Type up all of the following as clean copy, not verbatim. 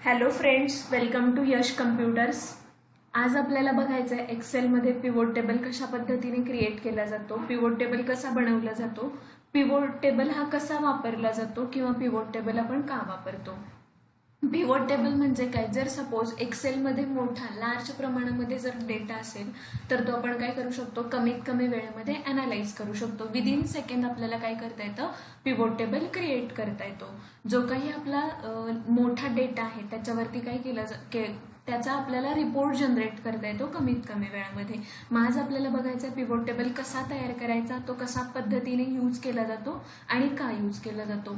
Hello friends, welcome to Yash computers. आज आपल्याला बघायचं आहे एक्सेलमध्ये पिवोट टेबल कशा पद्धतीने क्रिएट केला जातो, पिवोट टेबल कसा बनवला जातो, पिवोट टेबल हा कसा वापरला जातो किंवा पिवोट टेबल आपण का वापरतो. पिवोट टेबल म्हणजे काय, जर सपोज एक्सेलमध्ये मोठा लार्ज प्रमाणामध्ये जर डेटा असेल तर तो आपण काय करू शकतो, कमीत कमी वेळेमध्ये अनालाइज करू शकतो. विदिन सेकंड आपल्याला काय करता येतं, पिवोट टेबल क्रिएट करता येतो. जो काही आपला मोठा डेटा आहे त्याच्यावरती काय केलं त्याचा आपल्याला रिपोर्ट जनरेट करता येतो कमीत कमी वेळामध्ये. मग आज आपल्याला बघायचं पिवोट टेबल कसा तयार करायचा, तो कसा पद्धतीने यूज केला जातो आणि का यूज केला जातो.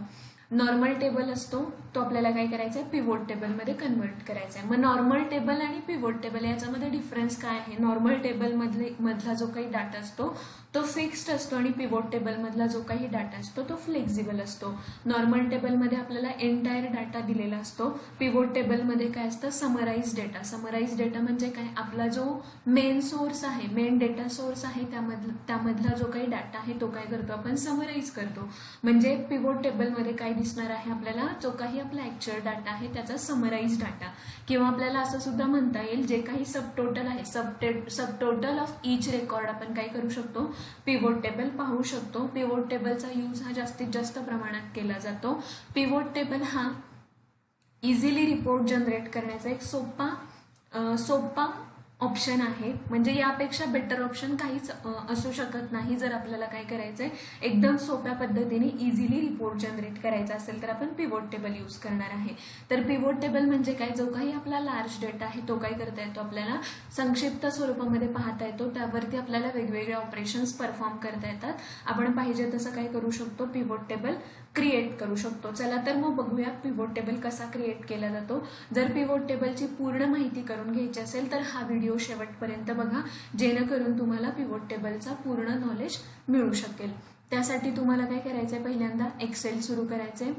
नॉर्मल टेबल असतो तो आपल्याला काय करायचा आहे, पिवोट टेबलमध्ये कन्वर्ट करायचा आहे. मग नॉर्मल टेबल आणि पिवोट टेबल याच्यामध्ये डिफरन्स काय आहे. नॉर्मल टेबल मधला जो काही डाटा असतो तो फिक्स्ड असतो आणि पिवोट टेबल मधला जो काही डाटा असतो तो फ्लेक्झिबल असतो. नॉर्मल टेबलमध्ये आपल्याला एंटायर डाटा दिलेला असतो. पिवोट टेबलमध्ये काय असतं, समराइज डेटा. समराइज डेटा म्हणजे काय, आपला जो मेन सोर्स आहे, मेन डेटा सोर्स आहे त्यामधला जो काही डाटा आहे तो काय करतो, आपण समराइज करतो. म्हणजे पिवोट टेबलमध्ये काय दिसणार आहे, आपल्याला जो काही आपला ऍक्च्युअल डाटा आहे त्याचा समराइज डाटा, किंवा आपल्याला असं सुद्धा म्हणता येईल जे काही सब टोटल आहे, सब टोटल ऑफ ईच रेकॉर्ड आपण काय करू शकतो, पिवोट टेबल पाहू शकतो. पिवोट टेबलचा यूज हा जास्तीत जास्त प्रमाणात केला जातो. पिवोट टेबल हा इझिली रिपोर्ट जनरेट करण्याचा एक सोपा ऑप्शन आहे. म्हणजे यापेक्षा बेटर ऑप्शन काहीच असू शकत नाही. जर आपल्याला काय करायचंय, एकदम सोप्या पद्धतीने इझिली रिपोर्ट जनरेट करायचा असेल तर आपण पिवोट टेबल यूज करणार आहे. तर पिवोट टेबल म्हणजे काय, जो काही आपला लार्ज डेटा आहे तो काय करता येतो, आपल्याला संक्षिप्त स्वरूपामध्ये पाहता येतो. त्यावरती आपल्याला वेगवेगळे ऑपरेशन्स परफॉर्म करता येतात. आपण पाहिजे तसं काय करू शकतो, पिवोट टेबल क्रिएट करू शकतो. चला तर मग बघूया पिवोट टेबल कसा क्रिएट केला जातो. जर पिवोट टेबलची पूर्ण माहिती करून घ्यायची असेल तर हा व्हिडिओ शेवटपर्यंत बघा, जेणेकरून तुम्हाला पिवोट टेबलचा पूर्ण नॉलेज मिळू शकेल. त्यासाठी तुम्हाला काय करायचंय, पहिल्यांदा एक्सेल सुरू करायचंय.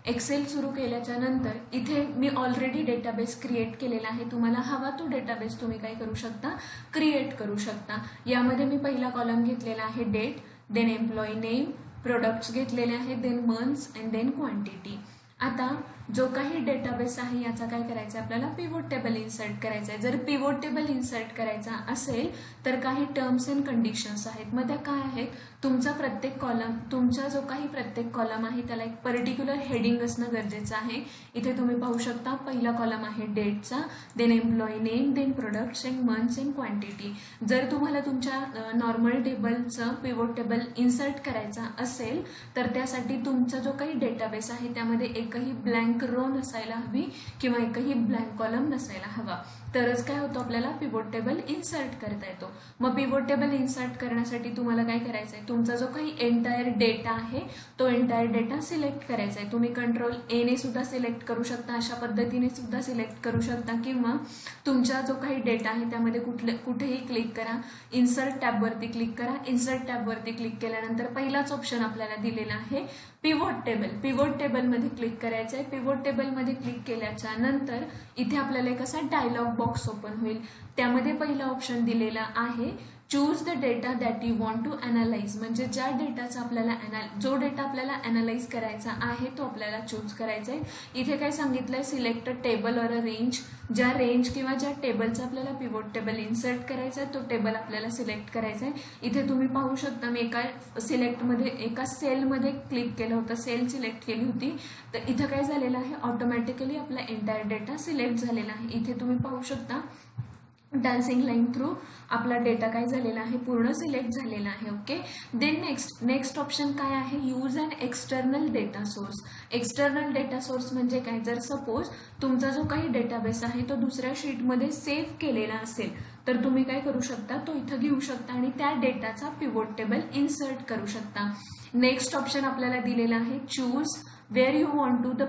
एक्सेल सुरू केल्याच्या नंतर इथे मी ऑलरेडी डेटाबेस क्रिएट केलेला आहे. तुम्हाला हवा तो डेटाबेस तुम्ही काय करू शकता, क्रिएट करू शकता. यामध्ये मी पहिला कॉलम घेतलेला आहे date, then employee name, products घेतलेले आहेत, then months and then quantity. आता जो काही डेटाबेस आहे याचा काय करायचं, आपल्याला पिवोट टेबल इन्सर्ट करायचा आहे. जर पिवोट टेबल इन्सर्ट करायचा असेल तर काही टर्म्स अँड कंडिशन्स आहेत. मग त्या काय आहेत, तुमचा जो काही प्रत्येक कॉलम आहे त्याला एक पर्टिक्युलर हेडिंग असणं गरजेचं आहे. इथे तुम्ही पाहू शकता, पहिला कॉलम आहे डेटचा, then employee name, then products and months and quantity. जर तुम्हाला तुमच्या नॉर्मल टेबलचं पिवोट टेबल इन्सर्ट करायचा असेल तर त्यासाठी तुमचा जो काही डेटाबेस आहे त्यामध्ये एकही ब्लँक रो नसायला हवी किंवा एकही ब्लँक कॉलम नसायला हवा. तरच काय होतं, आपल्याला पिवोट टेबल इन्सर्ट करता येतो. मग पिवोट टेबल इन्सर्ट करण्यासाठी तुम्हाला काय करायचं आहे, तुमचा जो काही एंटायर डेटा आहे तो एंटायर डेटा सिलेक्ट करायचा आहे. तुम्ही कंट्रोल ए ने सुद्धा सिलेक्ट करू शकता, अशा पद्धतीने सुद्धा सिलेक्ट करू शकता, किंवा तुमचा जो काही डेटा आहे त्यामध्ये कुठेही क्लिक करा, इन्सर्ट टॅबवरती क्लिक करा. इन्सर्ट टॅबवरती क्लिक केल्यानंतर पहिलाच ऑप्शन आपल्याला दिलेला आहे पिवोट टेबल. पिवोट टेबलमध्ये क्लिक करायचं आहे. पिवोट टेबलमध्ये क्लिक केल्याच्या नंतर इथे आपल्याला एक असा डायलॉग बॉक्स ओपन होईल. त्यामध्ये पहिला ऑप्शन दिलेला आहे choose the data that you want to analyse. म्हणजे ज्या डेटाचा आपल्याला जो डेटा आपल्याला अनालाइज करायचा आहे तो आपल्याला चूज करायचा आहे. इथे काय सांगितलंय, select a table or a range. ज्या रेंज किंवा ज्या टेबलचा आपल्याला पिवोट टेबल इन्सर्ट करायचा आहे तो टेबल आपल्याला सिलेक्ट करायचा आहे. इथे तुम्ही पाहू शकता, मी एका सेलमध्ये क्लिक केलं होतं, सेल सिलेक्ट केली होती, तर इथं काय झालेलं आहे, ऑटोमॅटिकली आपला एंटायर डेटा सिलेक्ट झालेला आहे. इथे तुम्ही पाहू शकता डान्सिंग लाईन थ्रू आपला डेटा काय झालेला आहे, पूर्ण सिलेक्ट झालेला आहे. ओके, देन नेक्स्ट ऑप्शन काय आहे, use and external data source. External data source म्हणजे काय, जर सपोज तुमचा जो काही डेटाबेस आहे तो दुसऱ्या शीटमध्ये सेव्ह केलेला असेल तर तुम्ही काय करू शकता, तो इथं घेऊ शकता आणि त्या डेटाचा पिवोट टेबल इन्सर्ट करू शकता. नेक्स्ट ऑप्शन आपल्याला दिलेला आहे choose where you want to the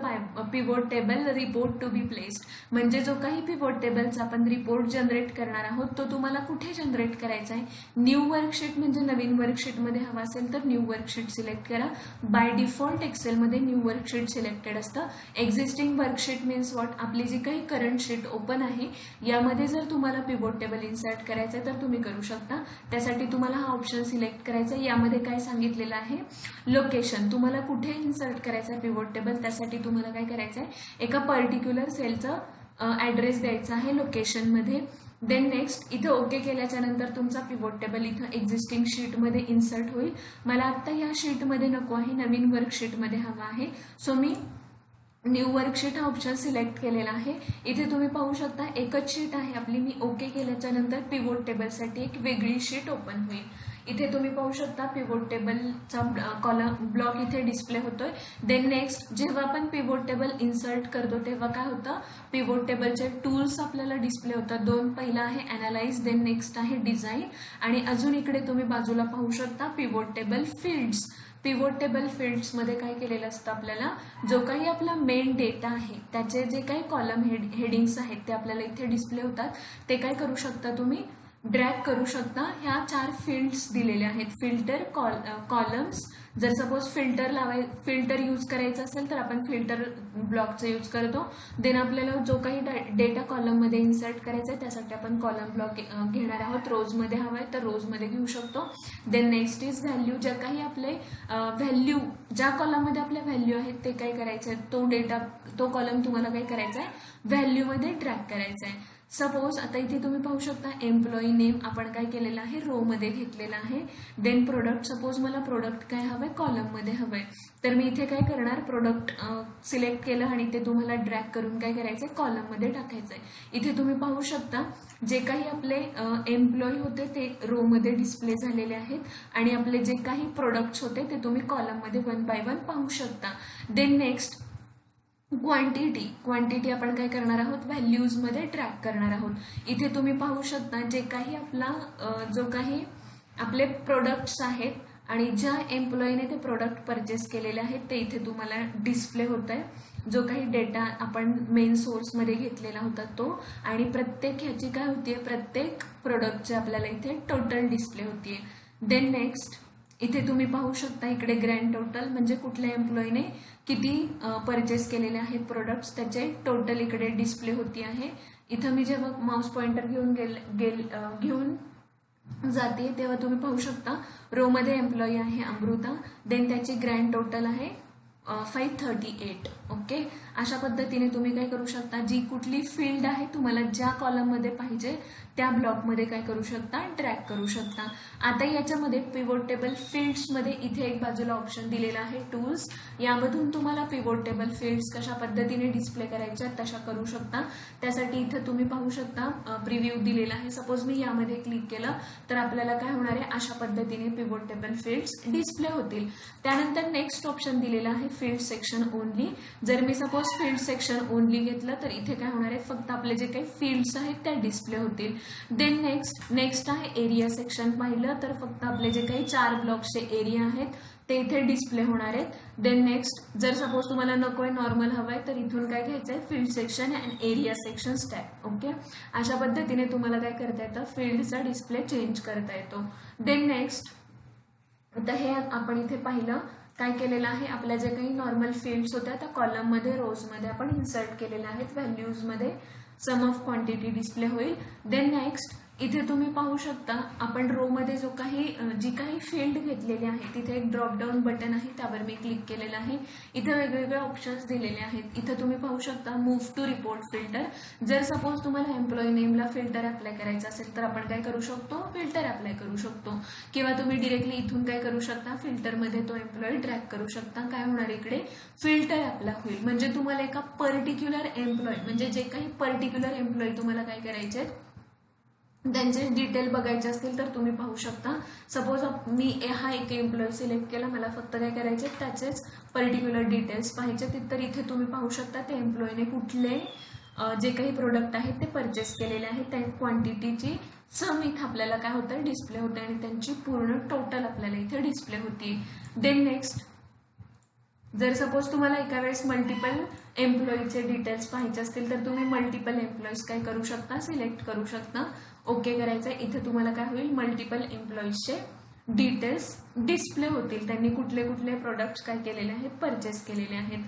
pivot table report to be placed. म्हणजे जो काही पिवोट टेबलचा आपण रिपोर्ट जनरेट करणार आहोत तो तुम्हाला कुठे जनरेट करायचा आहे. न्यू वर्कशीट म्हणजे नवीन वर्कशीटमध्ये हवा असेल तर न्यू वर्कशीट सिलेक्ट करा. बाय डिफॉल्ट एक्सेलमध्ये न्यू वर्कशीट सिलेक्टेड असतं. एक्झिस्टिंग वर्कशीट मीन्स वॉट, आपली जी काही करंट शीट ओपन आहे यामध्ये जर तुम्हाला पिवोट टेबल इन्सर्ट करायचं आहे तर तुम्ही करू शकता. त्यासाठी तुम्हाला हा ऑप्शन सिलेक्ट करायचा आहे. यामध्ये काय सांगितलेलं आहे, लोकेशन, तुम्हाला कुठे इन्सर्ट करायचं आहे पिव्होट टेबल, त्यासाठी तुम्हाला काय करायचं आहे, एका पर्टिक्युलर सेलचा ॲड्रेस द्यायचा आहे लोकेशनमध्ये. देन नेक्स्ट इथं ओके केल्याच्या नंतर तुमचा पिव्होट टेबल इथं एक्झिस्टिंग शीटमध्ये इन्सर्ट होईल. मला आत्ता या शीटमध्ये नको आहे, नवीन वर्कशीटमध्ये हवा आहे. सो मी न्यू वर्कशीट हा ऑप्शन सिलेक्ट केलेला आहे. इथे तुम्ही पाहू शकता एकच शीट आहे आपली. मी ओके केल्याच्या नंतर पिव्होट टेबलसाठी एक वेगळी शीट ओपन होईल. इथे तुम्ही पाहू शकता पिव्होट टेबलचा कॉलम ब्लॉक इथे डिस्प्ले होतोय. देन नेक्स्ट जेव्हा आपण पिव्होट टेबल इन्सर्ट करतो तेव्हा काय होतं, पिव्होट टेबलचे टूल्स आपल्याला डिस्प्ले होतात. दोन, पहिला आहे अनालाइज, देन नेक्स्ट आहे डिझाईन, आणि अजून इकडे तुम्ही बाजूला पाहू शकता pivot table fields. Pivot table फील्ड्समध्ये काय केलेलं असतं, आपल्याला जो काही आपला मेन डेटा आहे त्याचे जे काही कॉलम हेडिंग्स आहेत ते आपल्याला इथे डिस्प्ले होतात. ते काय करू शकता, तुम्ही ड्रॅग करू शकता. ह्या 4 फील्ड्स दिलेल्या आहेत, फिल्टर, कॉलम्स. जर सपोज फिल्टर यूज करायचं असेल तर आपण फिल्टर ब्लॉकचा यूज करतो. देन आपल्याला जो काही डेटा कॉलममध्ये इन्सर्ट करायचा आहे त्यासाठी आपण कॉलम ब्लॉक घेणार आहोत. रोजमध्ये हवा आहे तर रोजमध्ये घेऊ शकतो. Then next is value. ज्या काही आपले व्हॅल्यू, ज्या कॉलममध्ये आपल्या व्हॅल्यू आहेत ते काय करायचं आहे, तो डेटा, तो कॉलम तुम्हाला काय करायचा आहे, व्हॅल्यूमध्ये ट्रॅक करायचा आहे. सपोज आता इथे तुम्ही पाहू शकता एम्प्लॉई नेम आपण काय केलेलं आहे, रो मध्ये घेतलेला आहे. देन प्रोडक्ट, सपोज मला प्रोडक्ट काय हवंय, कॉलम मध्ये हवंय, तर मी इथे काय करणार, प्रोडक्ट सिलेक्ट केलं आणि ते तुम्हाला ड्रॅग करून काय करायचंय, कॉलम मध्ये टाकायचंय. इथे तुम्ही पाहू शकता जे काही आपले एम्प्लॉई होते ते रो मध्ये डिस्प्ले झालेले आहेत आणि आपले जे काही प्रोडक्ट्स होते ते तुम्ही कॉलम मध्ये 1 बाय 1 पाहू शकता. देन नेक्स्ट क्वांटिटी आपण काय करणार आहोत, व्हॅल्यूज मध्ये ट्रॅक करणार आहोत. इथे तुम्ही पाहू शकता जे काही आपला जो काही आपले प्रोडक्ट्स आहेत आणि ज्या एम्प्लॉईने ते प्रोडक्ट परचेस केलेले आहेत ते इथे तुम्हाला डिस्प्ले होत आहे. जो काही डेटा आपण मेन सोर्समध्ये घेतलेला होता तो, आणि प्रत्येक ह्याची काय होतीये, प्रत्येक प्रोडक्टचे आपल्याला इथे टोटल डिस्प्ले होतीये. देन नेक्स्ट इथे तुम्ही पाहू शकता इकडे ग्रँड टोटल, म्हणजे कुठल्या एम्प्लॉईने किती परचेस केलेले आहेत प्रोडक्ट्स त्याचे टोटल इकडे डिस्प्ले होती आहे. इथं मी जेव्हा माउस पॉइंटर घेऊन जाते तेव्हा तुम्ही पाहू शकता रो मध्ये एम्प्लॉई आहे अमृता, देन त्याची ग्रँड टोटल आहे 538. ओके, अशा पद्धतीने तुम्ही काय करू शकता, जी कुठली फील्ड आहे तुम्हाला ज्या कॉलम मध्ये पाहिजे त्या ब्लॉक मध्ये काय करू शकता, ट्रॅक करू शकता. आता याच्यामध्ये पिव्होट टेबल फील्ड्स मध्ये इथे एक बाजूला ऑप्शन दिलेला आहे टूल्स. यामधून तुम्हाला पिव्होट टेबल फील्ड्स कशा पद्धतीने डिस्प्ले करायच्या तशा करू शकता. त्यासाठी इथे तुम्ही पाहू शकता प्रिव्ह्यू दिलेला आहे. सपोज मी यामध्ये क्लिक केलं तर आपल्याला काय होणार आहे, अशा पद्धतीने पिव्होट टेबल फील्ड्स डिस्प्ले होतील. त्यानंतर नेक्स्ट ऑप्शन दिलेला आहे फील्ड सेक्शन ओनली. जर मी सपोज फील्ड सेक्शन ओनली घेतलं तर इथे काय होणार आहे, फक्त आपले जे काही फील्ड्स आहेत त्या डिस्प्ले होतील. देन नेक्स्ट आहे एरिया सेक्शन. पाहिलं तर फक्त आपले जे काही 4 ब्लॉक्सचे एरिया आहेत ते इथे डिस्प्ले होणार आहेत. देन नेक्स्ट जर सपोज तुम्हाला नकोय, नॉर्मल हवाय, तर इथून काय घ्यायचंय, field section and area section tab. Okay, अशा पद्धतीने तुम्हाला काय करता येतं, फील्डचा डिस्प्ले चेंज करता येतो. देन नेक्स्ट आता हे आपण इथे पाहिलं काय केलेलं आहे, आपल्या जे काही नॉर्मल फील्ड्स होत्या त्या कॉलम मध्ये, रोज मध्ये आपण इन्सर्ट केलेल्या आहेत. व्हॅल्यूज मध्ये सम ऑफ क्वांटिटी डिस्प्ले होईल. देन नेक्स्ट इथे तुम्ही पाहू शकता आपण रो मध्ये जी काही फील्ड घेतलेली आहे तिथे एक ड्रॉप डाऊन बटन आहे, त्यावर मी क्लिक केलेलं आहे. इथे वेगवेगळे ऑप्शन्स दिलेले आहेत. इथे तुम्ही पाहू शकता मूव्ह टू रिपोर्ट फिल्टर. जर सपोज तुम्हाला एम्प्लॉई नेमला फिल्टर अप्लाय करायचं असेल तर आपण काय करू शकतो, फिल्टर अप्लाय करू शकतो, किंवा तुम्ही डिरेक्टली इथून काय करू शकता, फिल्टर मध्ये तो एम्प्लॉई ड्रॅग करू शकता. काय होणार, इकडे फिल्टर अप्लाय होईल. म्हणजे तुम्हाला एका पर्टिक्युलर एम्प्लॉई, म्हणजे जे काही पर्टिक्युलर एम्प्लॉई तुम्हाला काय करायचे, त्यांचे डिटेल बघायचे असतील तर तुम्ही पाहू शकता. सपोज मी हा एक एम्प्लॉई सिलेक्ट केला, मला फक्त काय करायचे, त्याचेच पर्टिक्युलर डिटेल्स पाहिजे, तर इथे तुम्ही पाहू शकता त्या एम्प्लॉईने कुठले जे काही प्रोडक्ट आहेत ते परचेस केलेले आहेत, त्या क्वांटिटीची सम इथे आपल्याला काय होतं, डिस्प्ले होते आणि त्यांची पूर्ण टोटल आपल्याला इथे डिस्प्ले होती. देन नेक्स्ट जर सपोज तुम्हाला एका वेळेस मल्टिपल एम्प्लॉईचे डिटेल्स पाहिजे असतील तर तुम्ही मल्टिपल एम्प्लॉईज काय करू शकता, सिलेक्ट करू शकता. ओके करायचं. इथे तुम्हाला काय होईल, मल्टिपल एम्प्लॉईजचे डिटेल्स डिस्प्ले होतील, त्यांनी कुठले कुठले प्रोडक्ट्स काय केलेले आहेत, परचेस केलेले आहेत.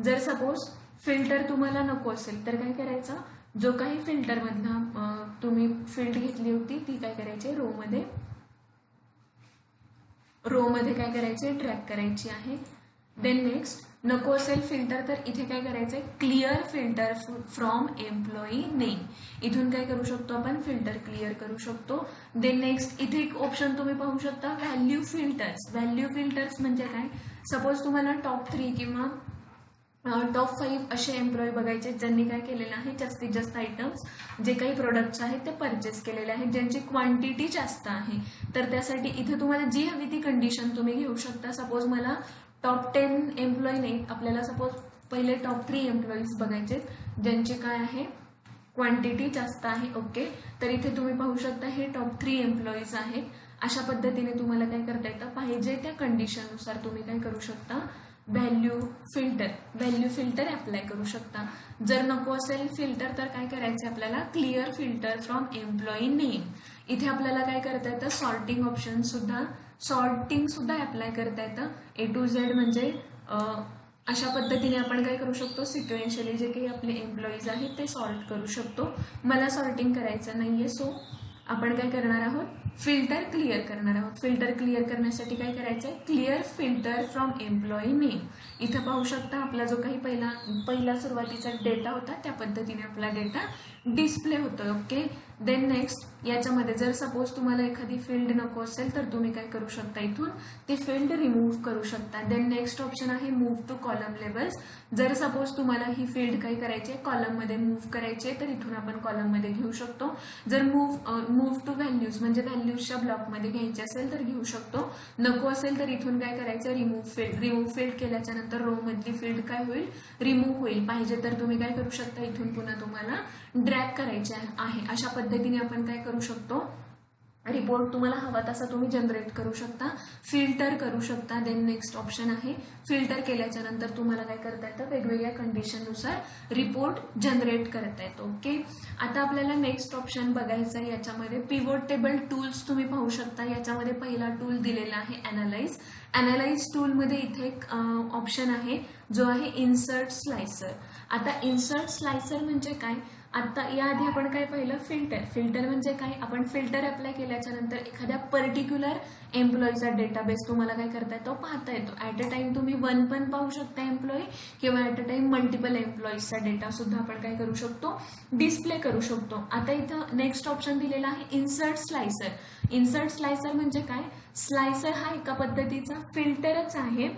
जर सपोज फिल्टर तुम्हाला नको असेल तर काय करायचं, जो काही फिल्टर मधला तुम्ही फील्ड घेतली होती ती काय करायची, रो मध्ये काय करायचे, ट्रॅक करायची आहे. देन नेक्स्ट नको असेल फिल्टर तर इथे काय करायचंय, clear filter from employee name. इथून काय करू शकतो आपण, फिल्टर क्लिअर करू शकतो. देन नेक्स्ट इथे एक ऑप्शन तुम्ही पाहू शकता, व्हॅल्यू फिल्टर्स. व्हॅल्यू फिल्टर्स म्हणजे काय, सपोज तुम्हाला टॉप 3 किंवा टॉप 5 असे एम्प्लॉई बघायचे ज्यांनी काय केलेलं आहे, जास्तीत जास्त आयटम्स जे काही प्रोडक्ट्स आहेत ते परचेस केलेले आहेत, ज्यांची क्वांटिटी जास्त आहे. तर त्यासाठी इथे तुम्हाला जी हवी ती कंडिशन तुम्ही घेऊ शकता. सपोज मला टॉप 10 एम्प्लॉई नाही, आपल्याला सपोज पहिले टॉप 3 एम्प्लॉईज बघायचे ज्यांची काय आहे, क्वांटिटी जास्त आहे. ओके, तर इथे तुम्ही पाहू शकता हे टॉप 3 एम्प्लॉईज आहेत. अशा पद्धतीने तुम्हाला काय करता येतं, पाहिजे त्या कंडिशननुसार तुम्ही काय करू शकता, व्हॅल्यू फिल्टर अप्लाय करू शकता. जर नको असेल फिल्टर तर काय करायचं आपल्याला, clear filter from employee name. इथे आपल्याला काय करता येतं, सॉर्टिंग सुद्धा अप्लाय करता येतं. A to Z म्हणजे अशा पद्धतीने आपण काय करू शकतो, सिक्वेन्शियली जे काही आपले एम्प्लॉईज आहेत ते सॉर्ट करू शकतो. मला सॉर्टिंग करायचं नाहीये, सो आपण काय करणार आहोत, फिल्टर क्लिअर करणार आहोत. फिल्टर क्लिअर करण्यासाठी काय करायचंय, clear filter from employee name. इथं पाहू शकता आपला जो काही पहिला सुरुवातीचा डेटा होता त्या पद्धतीने आपला डेटा डिस्प्ले होतो. ओके, देन नेक्स्ट याच्यामध्ये जर सपोज तुम्हाला एखादी फील्ड नको असेल तर तुम्ही काय करू शकता, इथून ती फील्ड रिमूव्ह करू शकता. देन नेक्स्ट ऑप्शन आहे मूव्ह टू कॉलम लेबल्स. जर सपोज तुम्हाला ही फील्ड काय करायची, कॉलम मध्ये मूव्ह करायचे तर इथून आपण कॉलम मध्ये घेऊ शकतो. जर मूव्ह टू व्हॅल्यूज म्हणजे व्हॅल्यूजच्या ब्लॉकमध्ये घ्यायचे असेल तर घेऊ शकतो. नको असेल तर इथून काय करायचं, रिमूव्ह फील्ड केल्याच्या नंतर रो मधली फील्ड काय होईल, रिमूव्ह होईल. पाहिजे तर तुम्ही काय करू शकता, इथून पुन्हा तुम्हाला ड्रॅग करायचे आहे. अशा पद्धतीने आपण काय करू शकतो, रिपोर्ट तुम्हाला हवा तसा तुम्ही जनरेट करू शकता, फिल्टर करू शकता. देन नेक्स्ट ऑप्शन आहे फिल्टर केल्याच्या नंतर तुम्हाला काय करता येतं, वेगवेगळ्या कंडिशननुसार रिपोर्ट जनरेट करता येतो. ओके, आता आपल्याला नेक्स्ट ऑप्शन बघायचा आहे. याच्यामध्ये पिव्होट टेबल टूल्स तुम्ही पाहू शकता. याच्यामध्ये पहिला टूल दिलेला आहे अनालाइज टूलमध्ये इथे एक ऑप्शन आहे जो आहे इन्सर्ट स्लायसर. आता इन्सर्ट स्लायसर म्हणजे काय, आता याआधी आपण काय पाहिलं, फिल्टर म्हणजे काय, आपण फिल्टर अप्लाय केल्याच्या नंतर एखाद्या पर्टिक्युलर एम्प्लॉईचा डेटाबेस तुम्हाला काय करता येतो, पाहता येतो. ऍट अ टाइम तुम्ही 1 पण पाहू शकता एम्प्लॉई किंवा ऍट अ टाइम मल्टिपल एम्प्लॉईजचा डेटा सुद्धा आपण काय करू शकतो, डिस्प्ले करू शकतो. आता इथं नेक्स्ट ऑप्शन दिलेला आहे इन्सर्ट स्लायसर म्हणजे काय, स्लायसर हा एका पद्धतीचा फिल्टरच आहे,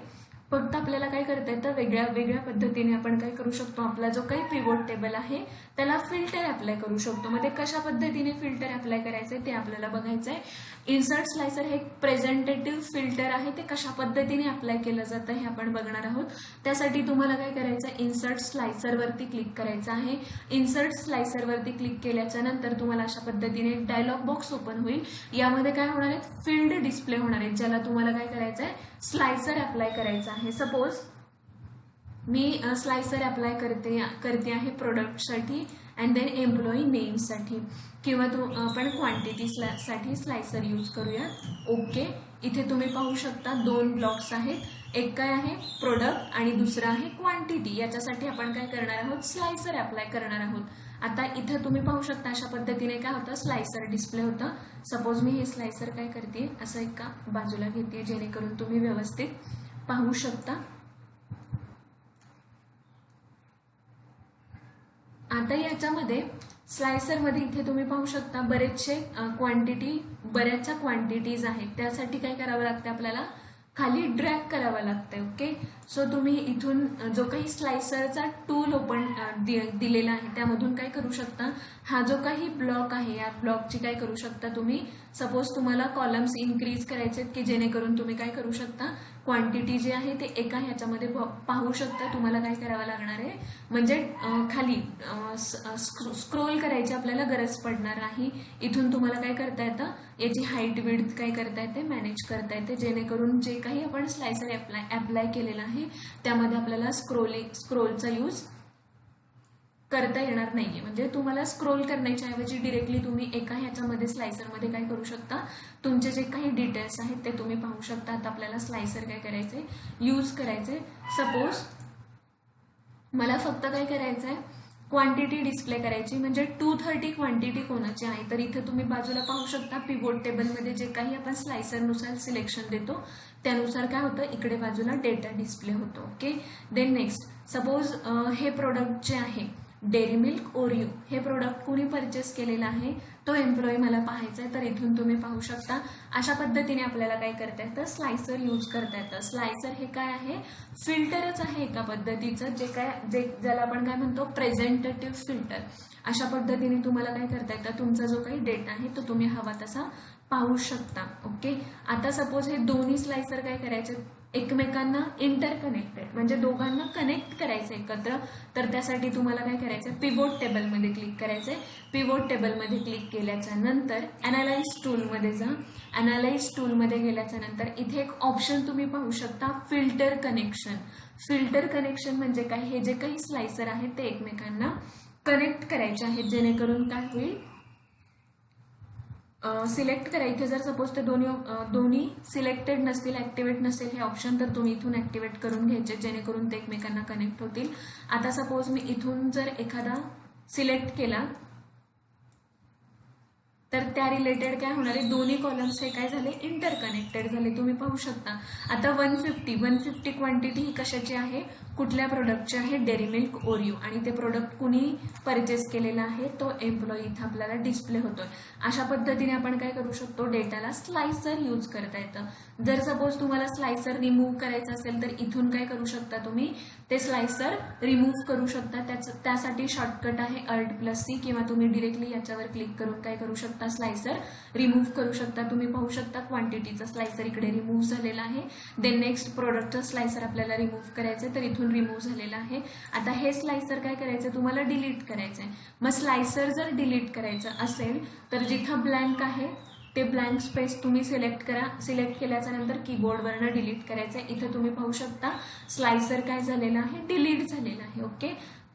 फक्त आपल्याला काय करता येतं, वेगळ्या पद्धतीने आपण काय करू शकतो, आपला जो काही पिव्होट टेबल आहे त्याला फिल्टर अप्लाय करू शकतो. मग ते कशा पद्धतीने फिल्टर अप्लाय करायचंय ते आपल्याला बघायचंय. इन्सर्ट स्लायसर हे प्रेझेंटेटिव्ह फिल्टर आहे, ते कशा पद्धतीने अप्लाय केलं जातं हे आपण बघणार आहोत. त्यासाठी तुम्हाला काय करायचं, इन्सर्ट स्लायसर वरती क्लिक करायचं आहे. इन्सर्ट स्लायसर वरती क्लिक केल्याच्या नंतर तुम्हाला अशा पद्धतीने डायलॉग बॉक्स ओपन होईल. यामध्ये काय होणार आहेत, फील्ड डिस्प्ले होणार आहेत, ज्याला तुम्हाला काय करायचंय, स्लायसर अप्लाय करायचं आहे. सपोज मी स्लायसर अप्लाय करते आहे प्रोडक्टसाठी अँड देन एम्प्लॉई नेमसाठी, किंवा आपण क्वांटिटी साठी स्लायसर यूज करूया. ओके, इथे तुम्ही पाहू शकता 2 ब्लॉक्स आहेत, एक काय आहे प्रोडक्ट आणि दुसरा आहे क्वांटिटी. याच्यासाठी आपण काय करणार आहोत, स्लायसर अप्लाय करणार आहोत. आता इथे तुम्ही पाहू शकता अशा पद्धतीने काय होतं, स्लायसर डिस्प्ले होतं. सपोज मी हे स्लायसर काय करते, असं एका बाजूला घेते जेणेकरून तुम्ही व्यवस्थित पाहू शकता. आता याच्यामध्ये स्लायसर मध्ये इथे तुम्ही पाहू शकता बऱ्याचशा क्वांटिटीज आहेत. त्यासाठी काय करावं लागतं, आपल्याला खाली ड्रॅग करावं लागतं. ओके, सो तुम्ही इथून जो काही स्लायसरचा टूल ओपन दिलेला आहे त्यामधून काय करू शकता, हा जो काही ब्लॉक आहे या ब्लॉकची काय करू शकता तुम्ही, सपोज तुम्हाला कॉलम्स इन्क्रीज करायचे की जेणेकरून तुम्ही काय करू शकता, क्वांटिटी जी आहे ते एका ह्याच्यामध्ये पाहू शकता. तुम्हाला काय करावं लागणार आहे, म्हणजे खाली स्क्रोल करायची आपल्याला गरज पडणार नाही. इथून तुम्हाला काय करता येतं, याची हाईट विड्थ काय करता येते, मॅनेज करता येते, जेणेकरून जे काही आपण स्लायसर अप्लाय केलेला आहे त्यामध्ये आपल्याला स्क्रोलचा यूज करता येणार नाहीये. म्हणजे तुम्हाला स्क्रोल करण्याच्या ऐवजी डिरेक्टली तुम्ही एका ह्याच्यामध्ये स्लायसरमध्ये काय करू शकता, तुमचे जे काही डिटेल्स आहेत ते तुम्ही पाहू शकता. आता आपल्याला स्लायसर काय करायचंय, यूज करायचंय. सपोज मला फक्त काय करायचंय, क्वांटिटी डिस्प्ले करायची, म्हणजे 230 क्वांटिटी कोणाची आहे. तर इथे तुम्ही बाजूला पाहू शकता पिव्होट टेबलमध्ये जे काही आपण स्लायसरनुसार सिलेक्शन देतो त्यानुसार काय होतं, इकडे बाजूला डेटा डिस्प्ले होतो. ओके. देन नेक्स्ट, सपोज हे प्रोडक्ट जे आहे डेअरी मिल्क ओरिओ, हे प्रोडक्ट कोणी परचेस केलेलं आहे तो एम्प्लॉई मला पाहायचा आहे. तर इथून तुम्ही पाहू शकता अशा पद्धतीने आपल्याला काय करता येतं, स्लायसर यूज करता येतं. स्लायसर हे काय आहे, फिल्टरच आहे एका पद्धतीचं, ज्याला आपण काय म्हणतो प्रेझेंटेटिव्ह फिल्टर. अशा पद्धतीने तुम्हाला काय करता येतं, तुमचा जो काही डेटा आहे तो तुम्ही हवा तसा पाहू शकता. ओके. आता सपोज हे दोन्ही स्लायसर काय करायचे, एकमेकांना इंटरकनेक्टेड म्हणजे दोघांना कनेक्ट करायचं एकत्र. तर त्यासाठी तुम्हाला काय करायचं, पिव्होट टेबलमध्ये क्लिक करायचंय. पिव्होट टेबलमध्ये क्लिक केल्याच्या नंतर अनालाइज टूलमध्ये जा. अनालाइज टूलमध्ये गेल्याच्या नंतर इथे एक ऑप्शन तुम्ही पाहू शकता, फिल्टर कनेक्शन. फिल्टर कनेक्शन म्हणजे काय, हे जे काही स्लायसर आहेत ते एकमेकांना कनेक्ट करायचे आहेत, जेणेकरून काय होईल, सिलेक्ट करा. इथे जर सपोज ते दोन्ही सिलेक्टेड नसतील, ऍक्टिव्हेट नसेल हे ऑप्शन, तर तुम्ही इथून ऍक्टिव्हेट करून घ्यायचे जेणेकरून ते एकमेकांना कनेक्ट होतील. आता सपोज मी इथून जर एखादा सिलेक्ट केला तर त्या रिलेटेड काय होणार आहे, दोन्ही कॉलम्स हे काय झाले, इंटरकनेक्टेड झाले. तुम्ही पाहू शकता. आता 150 क्वांटिटी ही कशाची आहे, कुठल्या प्रोडक्टची आहे, डेअरी मिल्क ओरिओ, आणि ते प्रोडक्ट कुणी परचेस केलेला आहे तो एम्प्लॉई इथं आपल्याला डिस्प्ले होतोय. अशा पद्धतीने आपण काय करू शकतो, डेटाला स्लायसर यूज करता येतं. जर सपोज तुम्हाला स्लायसर रिमूव्ह करायचं असेल तर इथून काय करू शकता, तुम्ही ते स्लायसर रिमूव्ह करू शकता. त्यासाठी शॉर्टकट आहे Alt+C, किंवा तुम्ही डिरेक्टली याच्यावर क्लिक करून काय करू शकता, स्लायसर रिमूव्ह करू शकता. तुम्ही पाहू शकता क्वांटिटीचा स्लायसर इकडे रिमूव्ह झालेला आहे. देन नेक्स्ट प्रोडक्टचा स्लायसर आपल्याला रिमूव्ह करायचं, तर इथून रिमूव्ह झालेला आहे. आता हे स्लायसर काय करायचं, तुम्हाला डिलीट करायचंय. मग स्लायसर जर डिलीट करायचं असेल तर जिथं ब्लँक आहे ते ब्लँक स्पेस तुम्ही सिलेक्ट करा. सिलेक्ट केल्याच्या नंतर कीबोर्डवरनं डिलीट करायचं आहे. इथे तुम्ही पाहू शकता स्लायसर काय झालेला आहे, डिलीट झालेला आहे. ओके.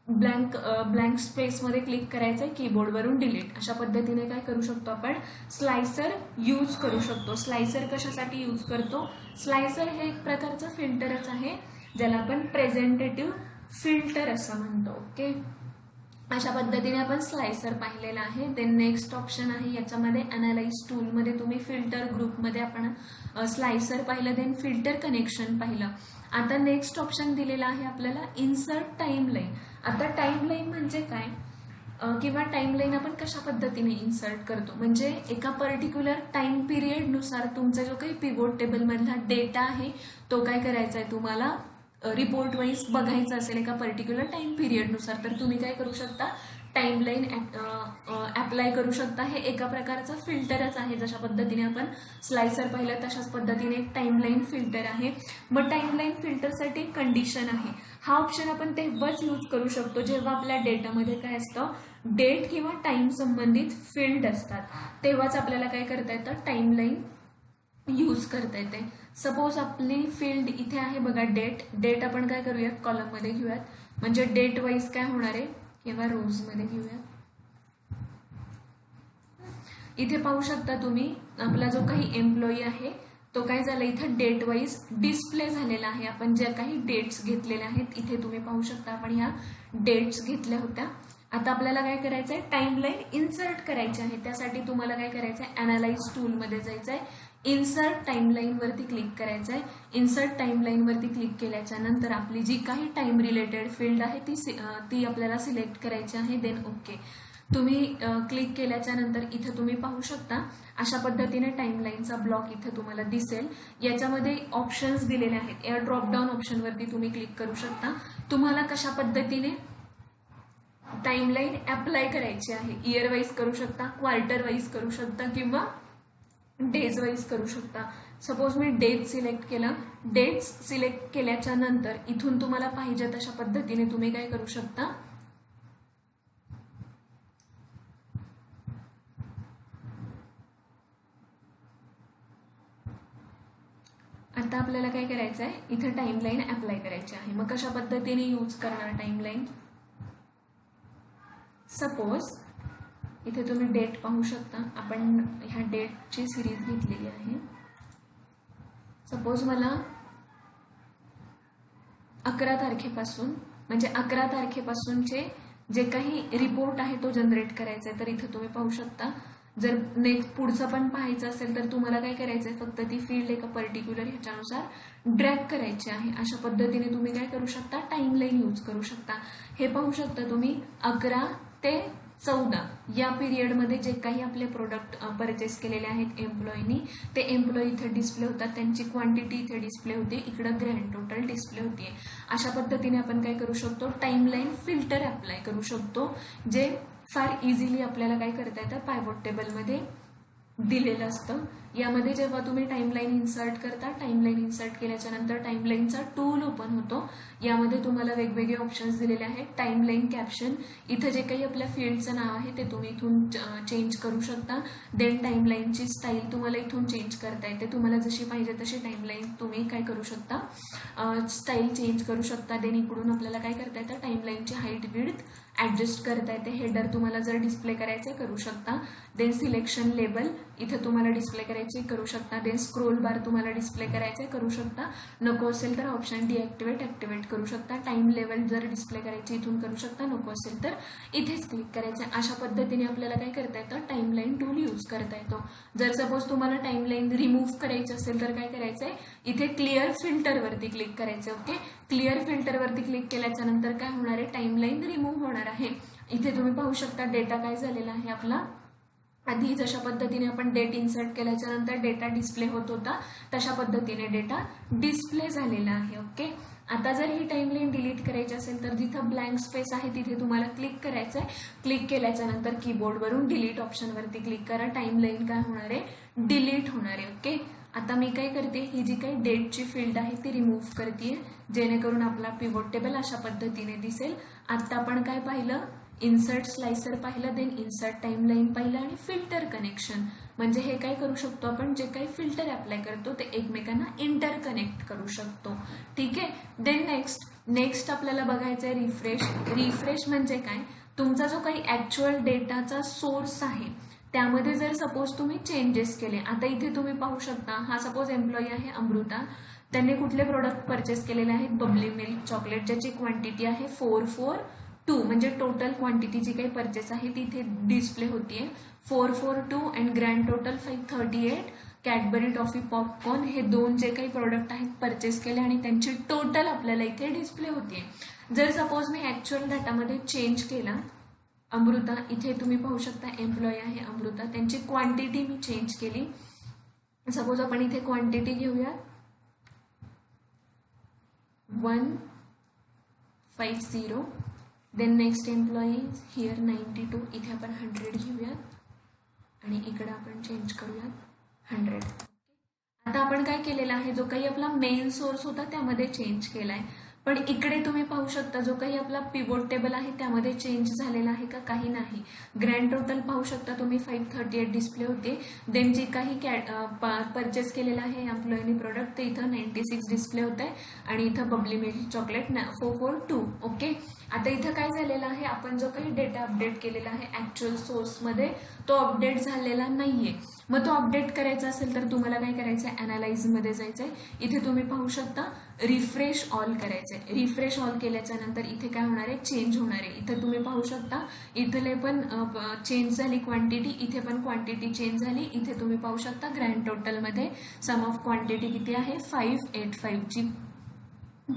ब्लँक स्पेसमध्ये क्लिक करायचं आहे, कीबोर्डवरून डिलीट. अशा पद्धतीने काय करू शकतो, आपण स्लायसर यूज करू शकतो. स्लायसर कशासाठी यूज करतो, स्लायसर हे एक प्रकारचं फिल्टरच आहे, ज्याला आपण प्रेझेंटेटिव्ह फिल्टर असं म्हणतो. ओके. अशा पद्धतीने आपण स्लायसर पाहिलेला आहे. देन नेक्स्ट ऑप्शन आहे याच्यामध्ये अनालाइज टूलमध्ये तुम्ही फिल्टर ग्रुपमध्ये आपण स्लायसर पाहिलं, देन फिल्टर कनेक्शन पाहिलं. आता नेक्स्ट ऑप्शन दिलेला आहे आपल्याला इन्सर्ट टाइमलाईन. आता टाइमलाईन म्हणजे काय, किंवा टाइमलाईन आपण कशा पद्धतीने इन्सर्ट करतो, म्हणजे एका पर्टिक्युलर टाइम पिरियडनुसार तुमचा जो काही पिव्होट टेबलमधला डेटा आहे तो काय करायचा आहे, तुम्हाला रिपोर्ट वाईज बघायचं असेल एका पर्टिक्युलर टाइम पिरियडनुसार, तर तुम्ही काय करू शकता, टाइमलाईन अप्लाय करू शकता. हे एका प्रकारचं फिल्टरच आहे. जशा पद्धतीने आपण स्लायसर पाहिलं तशाच पद्धतीने एक टाइमलाईन फिल्टर आहे. मग टाइमलाईन फिल्टरसाठी कंडिशन आहे. हा ऑप्शन आपण तेव्हाच यूज करू शकतो जेव्हा आपल्या डेटामध्ये काय असतं, डेट किंवा टाइम संबंधित फील्ड असतात, तेव्हाच आपल्याला काय करता येतं, टाइमलाईन यूज करता येते. सपोज आपली फील्ड इथे आहे बघा, डेट आपण काय करूयात, कॉलममध्ये घेऊयात, म्हणजे डेट वाईज काय होणार आहे, किंवा रोज मध्ये घेऊयात. इथे पाहू शकता तुम्ही आपला जो काही एम्प्लॉई आहे तो काय झाला, इथं डेट वाईज डिस्प्ले झालेला आहे. आपण ज्या काही डेट्स घेतलेल्या आहेत इथे तुम्ही पाहू शकता, आपण ह्या डेट्स घेतल्या होत्या. आता आपल्याला काय करायचंय, टाइमलाईन इन्सर्ट करायची आहे. त्यासाठी तुम्हाला काय करायचंय, अनालाइज टूलमध्ये जायचंय, इन्सर्ट टाइमलाईन वरती क्लिक करायचंय. इन्सर्ट टाइमलाईन वरती क्लिक केल्याच्या नंतर आपली जी काही टाइम रिलेटेड फील्ड आहे ती आपल्याला सिलेक्ट करायची आहे. देन ओके तुम्ही क्लिक केल्याच्या नंतर इथे तुम्ही पाहू शकता अशा पद्धतीने टाइमलाईनचा ब्लॉक इथे तुम्हाला दिसेल. याच्यामध्ये ऑप्शन्स दिलेले आहेत. या ड्रॉप डाऊन ऑप्शन वरती तुम्ही क्लिक करू शकता. तुम्हाला कशा पद्धतीने टाइमलाईन अप्लाय करायची आहे, इयर वाईज करू शकता, क्वार्टर वाईज करू शकता, किंवा डेज वाईज करू शकता. सपोज मी डेट सिलेक्ट केलं, डेट्स सिलेक्ट केल्याच्या नंतर इथून तुम्हाला पाहिजे तशा पद्धतीने तुम्ही काय करू शकता, आता आपल्याला काय करायचं आहे, इथे टाइमलाईन अप्लाय करायची आहे. मग कशा पद्धतीने यूज करणार टाइमलाईन, सपोज इथे तुम्ही डेट पाहू शकता. आपण ह्या डेटची सिरीज घेतलेली आहे. सपोज मला 11 तारखेपासून म्हणजे 11 तारखेपासूनचे जे काही रिपोर्ट आहे तो जनरेट करायचा आहे. तर इथं तुम्ही पाहू शकता. जर नेक्स्ट पुढचं पण पाहायचं असेल तर तुम्हाला काय करायचं आहे, फक्त ती फील्ड एका पर्टिक्युलर ह्याच्यानुसार ड्रॅग करायची आहे. अशा पद्धतीने तुम्ही काय करू शकता, टाइमलाईन यूज करू शकता. हे पाहू शकता तुम्ही 11 ते 14 या पिरियडमध्ये जे काही आपले प्रोडक्ट परचेस केलेले आहेत एम्प्लॉईनी, ते एम्प्लॉई इथे डिस्प्ले होतात, त्यांची क्वांटिटी इथे डिस्प्ले होते, इकडं ग्रँड टोटल डिस्प्ले होते. अशा पद्धतीने आपण काय करू शकतो, टाइमलाईन फिल्टर अप्लाय करू शकतो, जे फार इझिली आपल्याला काय करता येतं, पायवॉट टेबलमध्ये दिलेलं असतं. यामध्ये जेव्हा तुम्ही टाइमलाईन इन्सर्ट करता, टाइमलाईन इन्सर्ट केल्याच्या नंतर टाइमलाईनचा टूल ओपन होतो. यामध्ये तुम्हाला वेगवेगळे ऑप्शन्स दिलेले आहेत. टाइमलाईन कॅप्शन, इथं जे काही आपल्या फील्डचं नाव आहे ते तुम्ही इथून चेंज करू शकता. देन टाइमलाईनची स्टाईल तुम्हाला इथून चेंज करता येते. तुम्हाला जशी पाहिजे तशी टाइमलाईन तुम्ही काय करू शकता, स्टाईल चेंज करू शकता. देन इकडून आपल्याला काय करता येतं, टाइमलाईनची हाईट विड्थ ॲडजस्ट करता येते. हेडर तुम्हाला जर डिस्प्ले करायचे करू शकता. देन सिलेक्शन लेबल इथं तुम्हाला डिस्प्ले करायचे करू शकता. देन स्क्रोल बार तुम्हाला डिस्प्ले करायचे करू शकता. नको असेल तर ऑप्शन डिॲक्टिवेट ॲक्टिवेट करू शकता. टाइम लेवल जर डिस्प्ले करायची इथून करू शकता. नको असेल तर इथेच क्लिक करायचं. अशा पद्धतीने आपल्याला काय करता येतं, टाइमलाईन टूल यूज करता येतो. जर सपोज तुम्हाला टाइमलाईन रिमूव्ह करायची असेल तर काय करायचं आहे, इथे क्लिअर फिल्टरवरती क्लिक करायचं. ओके, क्लिअर फिल्टरवरती क्लिक केल्याच्या नंतर काय होणार आहे, टाइमलाईन रिमूव्ह होणार आहे. इथे तुम्ही पाहू शकता डेटा काय झालेला आहे आपला. आधी जशा पद्धतीने आपण डेट इन्सर्ट केल्याच्या नंतर डेटा डिस्प्ले होत होता, तशा पद्धतीने डेटा डिस्प्ले झालेला आहे. ओके, आता जर ही टाइमलाईन डिलीट करायची असेल तर जिथं ब्लँक स्पेस आहे तिथे तुम्हाला क्लिक करायचं आहे. क्लिक केल्याच्या नंतर कीबोर्डवरून डिलीट ऑप्शनवरती क्लिक करा. टाइमलाईन काय होणार आहे, डिलीट होणार आहे. ओके, आता मी काय करते, ही जी काही डेटची फील्ड आहे ती रिमूव्ह करते, जेणेकरून आपला पिव्होट टेबल अशा पद्धतीने दिसेल. आता आपण काय पाहिलं, इन्सर्ट स्लायसर पाहिलं, देन इन्सर्ट टाइमलाईन पाहिलं आणि फिल्टर कनेक्शन. म्हणजे हे काय करू शकतो आपण, जे काही फिल्टर अप्लाय करतो ते एकमेकांना इंटरकनेक्ट करू शकतो. ठीक आहे. देन नेक्स्ट आपल्याला बघायचं आहे रिफ्रेश. रिफ्रेश म्हणजे काय, तुमचा जो काही ऍक्च्युअल डेटाचा सोर्स आहे त्यामध्ये जर सपोज तुम्ही चेंजेस केले. आता इथे तुम्ही पाहू शकता, हा सपोज एम्प्लॉई आहे अमृता, त्यांनी कुठले प्रोडक्ट परचेस केलेले आहेत, बबली मिल्क चॉकलेट, ज्याची क्वांटिटी आहे 442. म्हणजे टोटल क्वांटिटी जी काही परचेस आहे ती इथे डिस्प्ले होतीये 442 and grand total 538. Cadbury toffee popcorn हे दोन जे काही प्रोडक्ट आहेत परचेस केले आणि त्यांची टोटल आपल्याला इथे डिस्प्ले होतीये. जर सपोज मी ऍक्च्युअल डाटामध्ये चेंज केला, अमृता इथे तुम्ही पाहू शकता एम्प्लॉई आहे अमृता, त्यांची क्वांटिटी मी चेंज केली. सपोज आपण इथे क्वांटिटी घेऊया 150. देन नेक्स्ट एम्प्लॉई हिअर 92, इथे आपण 100 घेऊयात आणि इकडे आपण चेंज करूयात 100. आता आपण काय केलेलं आहे, जो काही आपला मेन सोर्स होता त्यामध्ये चेंज केलाय, पण इकडे तुम्ही पाहू शकता जो काही आपला पिव्होट टेबल आहे त्यामध्ये चेंज झालेला आहे का, काही नाही. ग्रँड टोटल पाहू शकता तुम्ही 538 डिस्प्ले होते. देन जे काही परचेस केलेलं आहे एम्प्लॉईनी प्रोडक्ट ते इथं 96 डिस्प्ले होत आहे आणि इथं बबली मिल्क चॉकलेट 442. ओके, आता इथं काय झालेलं आहे, आपण जो काही डेटा अपडेट केलेला आहे ऍक्च्युअल सोर्समध्ये तो अपडेट झालेला नाहीये. मग तो अपडेट करायचा असेल तर तुम्हाला काय करायचं आहे, अनालाइजमध्ये जायचं आहे. इथे तुम्ही पाहू शकता रिफ्रेश ऑल करायचं आहे. रिफ्रेश ऑल केल्याच्या नंतर इथे काय होणार आहे, चेंज होणार आहे. इथे तुम्ही पाहू शकता इथले पण चेंज झाली क्वांटिटी, इथे पण क्वांटिटी चेंज झाली. इथे तुम्ही पाहू शकता ग्रँड टोटलमध्ये सम ऑफ क्वांटिटी किती आहे 585 ची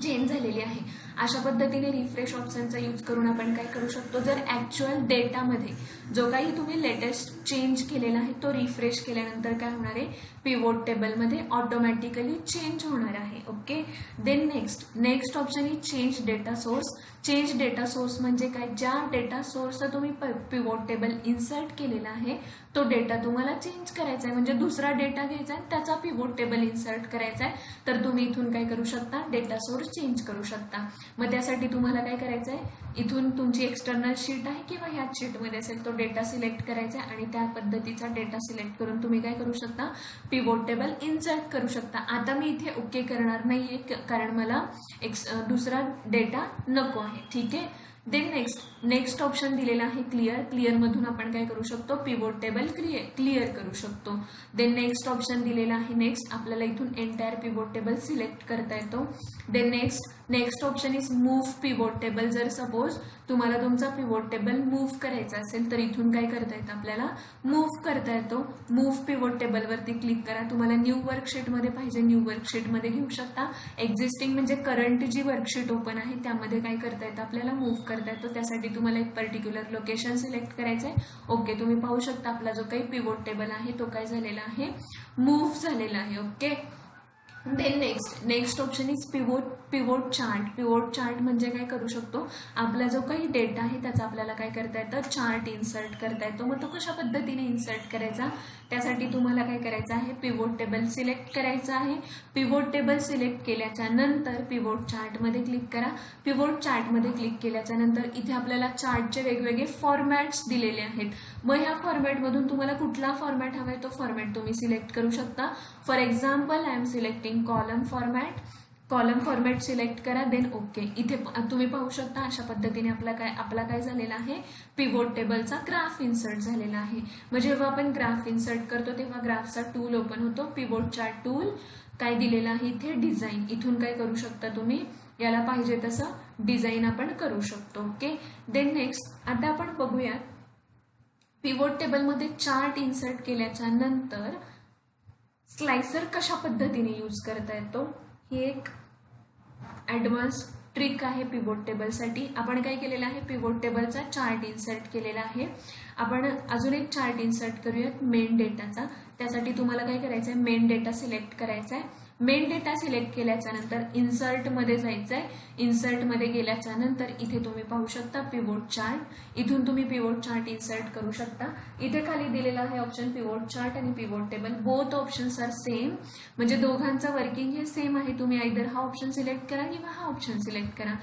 चेंज झालेली आहे. अशा पद्धतीने रिफ्रेश ऑप्शनचा यूज करून आपण काय करू शकतो, जर ऍक्च्युअल डेटामध्ये जो काही तुम्ही लेटेस्ट चेंज केलेला आहे तो रिफ्रेश केल्यानंतर काय होणार आहे, पिव्होट टेबलमध्ये ऑटोमॅटिकली चेंज होणार आहे. Okay, then next option is change data source. Change data source म्हणजे काय, ज्या डेटा सोर्सचा तुम्ही पिव्होट टेबल इन्सर्ट केलेला आहे तो डेटा तुम्हाला चेंज करायचा आहे, म्हणजे दुसरा डेटा घ्यायचा आहे त्याचा पिव्होट टेबल इन्सर्ट करायचा आहे. तर तुम्ही इथून काय करू शकता, डेटा सोर्स चेंज करू शकता. मग त्यासाठी तुम्हाला काय करायचं आहे, इथून तुमची एक्सटर्नल शीट आहे किंवा ह्याच शीटमध्ये असेल तो डेटा सिलेक्ट करायचा आहे आणि त्या पद्धतीचा डेटा सिलेक्ट करून तुम्ही काय करू शकता, पिव्होट टेबल इन्सर्ट करू शकता. आता मी इथे ओके करणार नाहीये कारण मला दुसरा डेटा नको आहे. ठीक आहे, देन नेक्स्ट ऑप्शन दिलेला आहे क्लिअर मधून आपण काय करू शकतो, पिवोट टेबल क्लिअर करू शकतो. देन नेक्स्ट ऑप्शन दिलेला आहे नेक्स्ट, आपल्याला इथून एंटायर पिवोट टेबल सिलेक्ट करता येतो. Then next option is move pivot table. जर सपोज तुम्हाला तुमचा पिवोट टेबल मूव्ह करायचा असेल तर इथून काय करता येतं, आपल्याला मूव्ह करता येतो. मूव्ह पिवोट टेबल वरती क्लिक करा. तुम्हाला न्यू वर्कशीट मध्ये पाहिजे, न्यू वर्कशीट मध्ये घेऊ शकता. एक्झिस्टिंग म्हणजे करंट जी वर्कशीट ओपन आहे त्यामध्ये काय करता येतं, आपल्याला मूव्ह करता येतो. त्यासाठी तुम्हाला एक पर्टिक्युलर लोकेशन सिलेक्ट करायचं आहे. ओके, तुम्ही पाहू शकता आपला जो काही पिवोट टेबल आहे तो काय झालेला आहे, मूव्ह झालेला आहे. Okay. Then next option is pivot chart. Pivot chart म्हणजे काय करू शकतो, आपला जो काही डेटा आहे त्याचा आपल्याला काय करता येतं, चार्ट इन्सर्ट करता येतो. मग तो कशा पद्धतीने इन्सर्ट करायचा, त्यासाठी तुम्हाला काय करायचं आहे, पिवोट टेबल सिलेक्ट करायचं आहे. पिवोट टेबल सिलेक्ट केल्याच्या नंतर पिवोट चार्टमध्ये क्लिक करा. पिवोट चार्टमध्ये क्लिक केल्याच्या नंतर इथे आपल्याला चार्टचे वेगवेगळे फॉर्मॅट्स दिलेले आहेत. मग ह्या फॉर्मॅटमधून तुम्हाला कुठला फॉर्मॅट हवा आहे तो फॉर्मॅट तुम्ही सिलेक्ट करू शकता. For example I am selecting column format select करा. Then okay. इथे तुम्ही पाहू शकता अशा पद्धतीने आपला काय झालेला आहे, पिवोट टेबलचा ग्राफ इन्सर्ट झालेला आहे. मग जेव्हा आपण ग्राफ इन्सर्ट करतो तेव्हा ग्राफचा टूल ओपन होतो. पिवोट चार्ट टूल काय दिलेला आहे इथे, डिझाईन. इथून काय करू शकता तुम्ही, याला पाहिजे तसं डिझाईन आपण करू शकतो. ओके. देन नेक्स्ट आता आपण बघूया पिवोट टेबलमध्ये चार्ट इन्सर्ट केल्याच्या नंतर स्लायसर कशा पद्धतीने यूज करता येतो. ही एक ॲडव्हान्स ट्रिक आहे पिवोट टेबलसाठी. आपण काय केलेलं आहे, पिवोट टेबलचा चार्ट इन्सर्ट केलेला आहे. आपण अजून एक चार्ट इन्सर्ट करूयात मेन डेटाचा. त्यासाठी तुम्हाला काय करायचं आहे, मेन डेटा सिलेक्ट करायचा आहे. मेन डेटा सिलेक्ट केल्याच्या नंतर इन्सर्टमध्ये जायचं आहे. इन्सर्टमध्ये गेल्याच्या नंतर इथे तुम्ही पाहू शकता पिवोट चार्ट. इथून तुम्ही पिवोट चार्ट इन्सर्ट करू शकता. इथे खाली दिलेला आहे ऑप्शन पिवोट चार्ट आणि pivot table. Both options are same, म्हणजे दोघांचं वर्किंग हे सेम आहे. तुम्ही आयदर हा ऑप्शन सिलेक्ट करा किंवा हा ऑप्शन सिलेक्ट करा.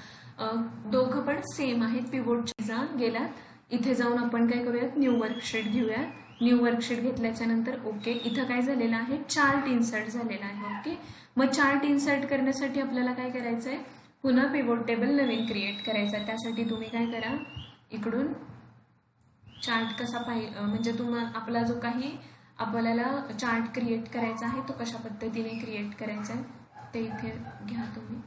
दोघं पण सेम आहेत. पिवोटचा गेलात, इथे जाऊन आपण काय करूयात, न्यू वर्कशीट घेऊयात. न्यू वर्कशीट घेतल्याच्या नंतर ओके, इथं काय झालेलं आहे, चार्ट इन्सर्ट झालेला आहे. ओके. मग चार्ट इन्सर्ट करण्यासाठी आपल्याला काय करायचं आहे, पुन्हा पिवोट टेबल नवीन क्रिएट करायचा. त्यासाठी तुम्ही काय करा, इकडून चार्ट कसा म्हणजे आपला जो काही आपल्याला चार्ट क्रिएट करायचा आहे तो कशा पद्धतीने क्रिएट करायचा आहे ते इथे घ्या तुम्ही.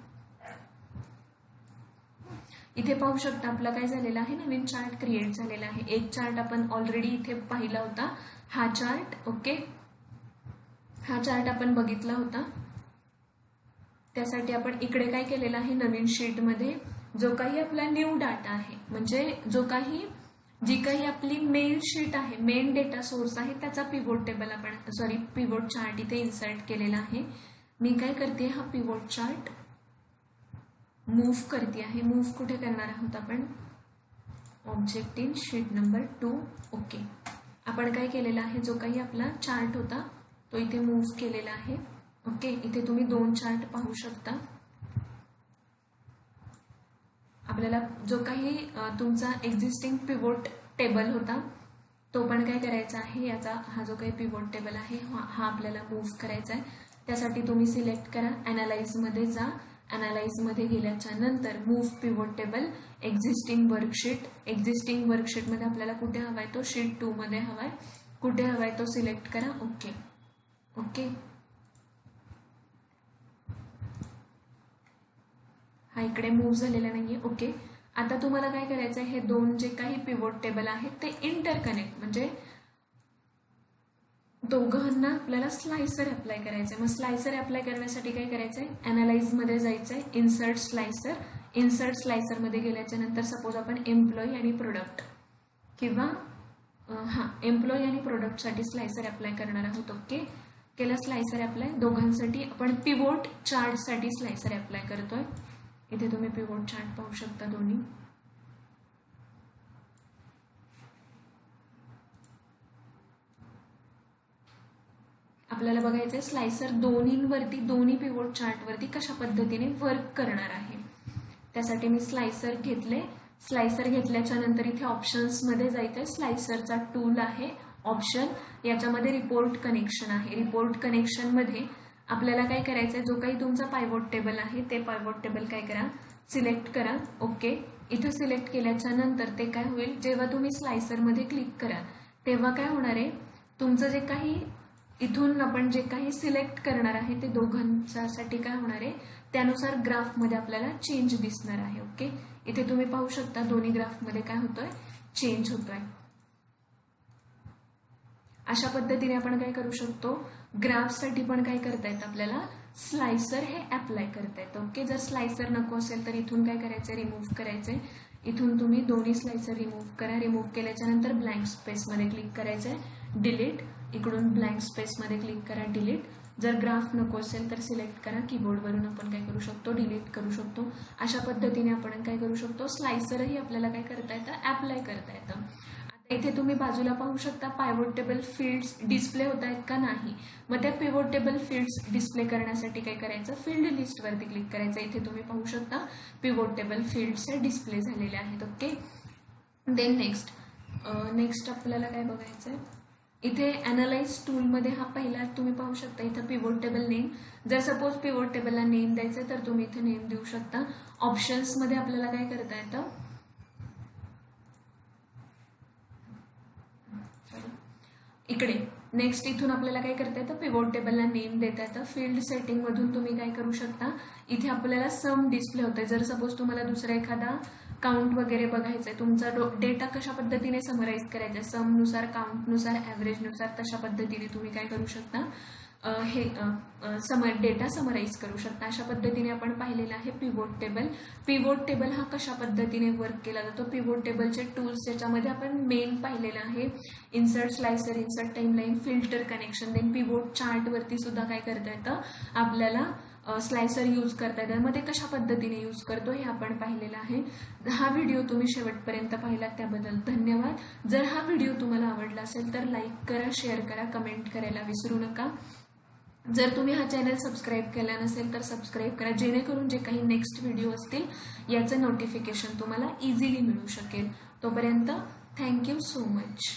इथे पाहू शकता आपला काय झालेला आहे, नवीन चार्ट क्रिएट झालेला आहे. एक चार्ट आपण ऑलरेडी इथे पाहिला होता, हा चार्ट. ओके, हा चार्ट आपण बघितला होता. त्यासाठी आपण इकडे काय केलेलं आहे, नवीन शीटमध्ये जो काही आपला न्यू डाटा आहे, म्हणजे जी काही आपली मेन शीट आहे, मेन डेटा सोर्स आहे, त्याचा पिवोट टेबल पिवोट चार्ट इथे इन्सर्ट केलेला आहे. मी काय करते, हा पिवोट चार्ट मूव्ह करते आहे. मूव्ह कुठे करणार आहोत आपण, object in sheet number 2. Okay, आपण काय केलेला आहे, जो काही आपला चार्ट होता तो इथे मूव्ह केलेला आहे. ओके, इथे तुम्ही 2 चार्ट पाहू शकता. आपल्याला जो काही तुमचा एक्झिस्टिंग पिवोट टेबल होता तो पण काय करायचा आहे, याचा हा जो काही पिवोट टेबल आहे हा आपल्याला मूव्ह करायचा आहे. त्यासाठी तुम्ही सिलेक्ट करा, ॲनालाइजमध्ये जा. ॲनालाइजमध्ये गेल्याच्या नंतर मूव्ह पिवोट टेबल एक्झिस्टिंग वर्कशीटमध्ये आपल्याला कुठे हवा आहे, तो शीट 2 मध्ये हवा आहे. कुठे हवा आहे तो सिलेक्ट करा. ओके. ओके, हा इकडे मूव्ह झालेला नाहीये. ओके, आता तुम्हाला काय करायचं आहे, हे 2 जे काही पिवोट टेबल आहेत ते इंटरकनेक्ट, म्हणजे दोघांना आपल्याला स्लायसर अप्लाय करायचं आहे. मग स्लायसर अप्लाय करण्यासाठी काय करायचं आहे, ॲनालाइजमध्ये जायचं आहे, इन्सर्ट स्लायसरमध्ये गेल्याच्या नंतर सपोज आपण एम्प्लॉई आणि प्रोडक्ट किंवा एम्प्लॉई आणि प्रोडक्टसाठी स्लायसर अप्लाय करणार आहोत. ओके, केला स्लायसर अप्लाय. दोघांसाठी आपण पिवोट चार्टसाठी स्लायसर अप्लाय करतोय. इथे तुम्ही पिवोट चार्ट पाहू शकता दोन्ही. आपल्याला बघायचंय स्लायसर दोन्ही पिवोट चार्टवरती कशा पद्धतीने वर्क करणार आहे. त्यासाठी मी स्लायसर घेतले. स्लायसर घेतल्याच्या नंतर इथे ऑप्शन्समध्ये जायचंय. स्लायसरचा टूल आहे ऑप्शन, याच्यामध्ये रिपोर्ट कनेक्शन आहे. रिपोर्ट कनेक्शनमध्ये आपल्याला काय करायचंय, जो काही तुमचा पायवोट टेबल आहे ते पायवोट टेबल काय करा, सिलेक्ट करा. ओके, इथं सिलेक्ट केल्याच्या नंतर ते काय होईल, जेव्हा तुम्ही स्लायसरमध्ये क्लिक कराल तेव्हा काय होणार आहे, तुमचं जे काही इथून आपण जे काही सिलेक्ट करणार आहे ते दोघांसाठी काय होणार आहे, त्यानुसार ग्राफमध्ये आपल्याला चेंज दिसणार आहे. ओके, इथे तुम्ही पाहू शकता दोन्ही ग्राफमध्ये काय होतोय, चेंज होतोय. अशा पद्धतीने आपण काय करू शकतो, ग्राफसाठी पण काय करता येतं आपल्याला, स्लायसर हे अप्लाय करता येतं. ओके, जर स्लायसर नको असेल तर इथून काय करायचं, रिमूव्ह करायचंय. इथून तुम्ही दोन्ही स्लायसर रिमूव्ह करा. रिमूव्ह केल्याच्या नंतर ब्लँक स्पेसमध्ये क्लिक करायचंय, डिलीट. इकडून ब्लँक स्पेसमध्ये क्लिक करा, डिलीट. जर ग्राफ नको असेल तर सिलेक्ट करा, कीबोर्डवरून आपण काय करू शकतो, डिलीट करू शकतो. अशा पद्धतीने आपण काय करू शकतो, स्लायसरही आपल्याला काय करता येतं, अप्लाय करता येतं. आता इथे तुम्ही बाजूला पाहू शकता पिव्होट टेबल फील्ड्स डिस्प्ले होत आहेत का नाही. मग त्या पिव्होट टेबल फील्ड्स डिस्प्ले करण्यासाठी काय करायचं, फील्ड लिस्टवरती क्लिक करायचं. इथे तुम्ही पाहू शकता पिव्होट टेबल फील्ड्स डिस्प्ले झालेले आहेत. ओके, देन नेक्स्ट आपल्याला काय बघायचं आहे, इथे अनालाइज टूलमध्ये हा पहिला तुम्ही पाहू शकता, इथं पिव्होट टेबल नेम. जर सपोज पिव्होट टेबलला नेम द्यायचं तर तुम्ही इथे नेम देऊ शकता. ऑप्शन्समध्ये आपल्याला काय करता येतं, इकडे नेक्स्ट इथून आपल्याला काय करता येतं, पिव्होट टेबलला नेम देता येतं. फील्ड सेटिंग मधून तुम्ही काय करू शकता, इथे आपल्याला सम डिस्प्ले होतंय. जर सपोज तुम्हाला दुसरा एखादा काउंट वगैरे बघायचंय, तुमचा डेटा कशा पद्धतीने समराईज करायचा, समनुसार, काउंटनुसार, ॲव्हरेजनुसार, तशा पद्धतीने तुम्ही काय करू शकता, हे डेटा समराईज करू शकता. अशा पद्धतीने आपण पाहिलेलं आहे पिव्होट टेबल. पिव्होट टेबल हा कशा पद्धतीने वर्क केला जातो, पिव्होट टेबलचे टूल्स ज्याच्यामध्ये आपण मेन पाहिलेलं आहे, insert slicer, insert timeline, filter connection. Then pivot चार्टवरती सुद्धा काय करता येतं आपल्याला, स्लायसर यूज करता येतं. मग ते कशा पद्धतीने यूज करतो हे आपण पाहिलेलं आहे. हा व्हिडिओ तुम्ही शेवटपर्यंत पाहिला त्याबद्दल धन्यवाद. जर हा व्हिडिओ तुम्हाला आवडला असेल तर लाईक करा, शेअर करा, कमेंट करायला विसरू नका. जर तुम्ही हा चॅनल सबस्क्राईब केला नसेल तर सबस्क्राईब करा, जेणेकरून जे काही नेक्स्ट व्हिडिओ असतील याचं नोटिफिकेशन तुम्हाला इझिली मिळू शकेल. तोपर्यंत थँक्यू सो मच.